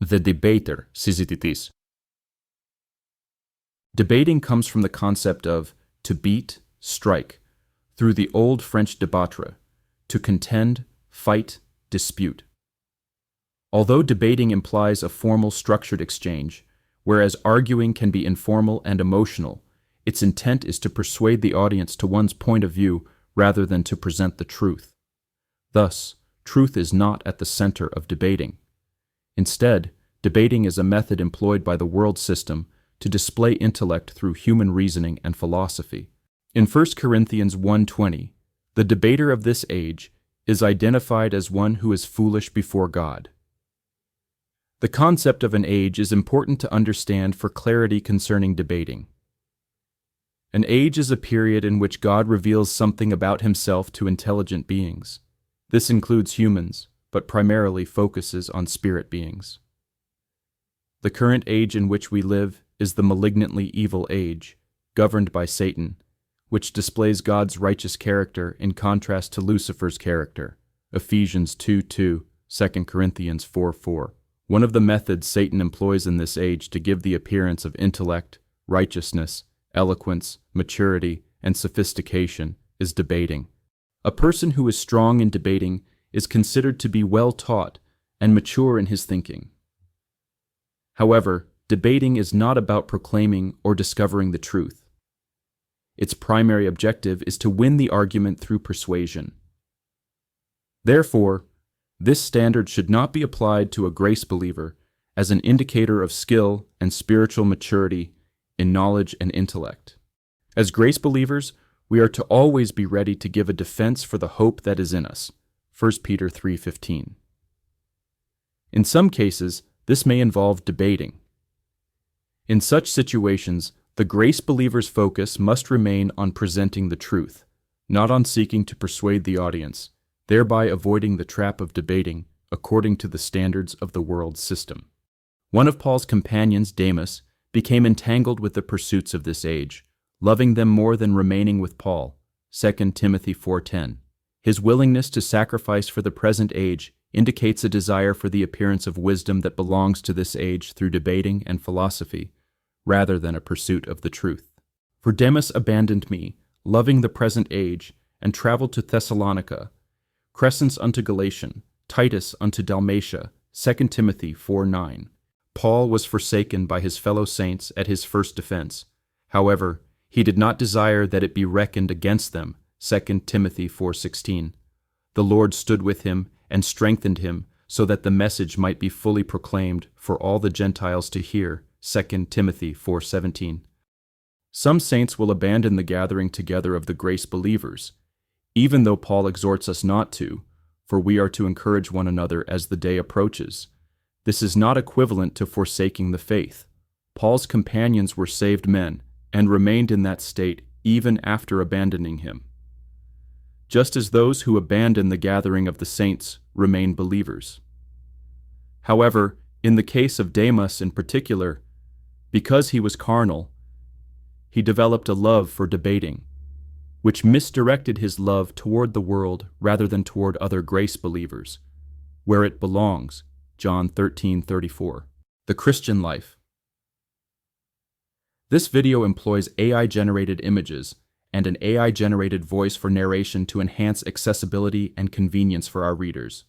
The debater, συζητητής. Debating comes from the concept of to beat, strike, through the old French debatre, to contend, fight, dispute. Although debating implies a formal structured exchange, whereas arguing can be informal and emotional, its intent is to persuade the audience to one's point of view rather than to present the truth. Thus, truth is not at the center of debating. Instead, debating is a method employed by the world system to display intellect through human reasoning and philosophy. In 1 Corinthians 1:20, the debater of this age is identified as one who is foolish before God. The concept of an age is important to understand for clarity concerning debating. An age is a period in which God reveals something about himself to intelligent beings. This includes humans, but primarily focuses on spirit beings. The current age in which we live is the malignantly evil age, governed by Satan, which displays God's righteous character in contrast to Lucifer's character, Ephesians 2:2, 2 Corinthians 4:4. One of the methods Satan employs in this age to give the appearance of intellect, righteousness, eloquence, maturity, and sophistication is debating. A person who is strong in debating is considered to be well taught and mature in his thinking. However, debating is not about proclaiming or discovering the truth. Its primary objective is to win the argument through persuasion. Therefore, this standard should not be applied to a grace believer as an indicator of skill and spiritual maturity in knowledge and intellect. As grace believers, we are to always be ready to give a defense for the hope that is in us, 1 Peter 3:15. In some cases, this may involve debating. In such situations, the grace believer's focus must remain on presenting the truth, not on seeking to persuade the audience, thereby avoiding the trap of debating according to the standards of the world system. One of Paul's companions, Demas, became entangled with the pursuits of this age, loving them more than remaining with Paul, 2 Timothy 4:10. His willingness to sacrifice for the present age indicates a desire for the appearance of wisdom that belongs to this age through debating and philosophy, rather than a pursuit of the truth. For Demas abandoned me, loving the present age, and traveled to Thessalonica, Crescens unto Galatian, Titus unto Dalmatia, 2 Timothy 4:9. Paul was forsaken by his fellow saints at his first defense. However, he did not desire that it be reckoned against them, 2 Timothy 4:16. The Lord stood with him and strengthened him so that the message might be fully proclaimed for all the Gentiles to hear, 2 Timothy 4:17. Some saints will abandon the gathering together of the grace believers, even though Paul exhorts us not to, for we are to encourage one another as the day approaches. This is not equivalent to forsaking the faith. Paul's companions were saved men and remained in that state even after abandoning him, just as those who abandon the gathering of the saints remain believers. However, in the case of Demas in particular, because he was carnal, he developed a love for debating, which misdirected his love toward the world rather than toward other grace believers, where it belongs, John 13:34. The Christian life. This video employs AI-generated images and an AI-generated voice for narration to enhance accessibility and convenience for our readers.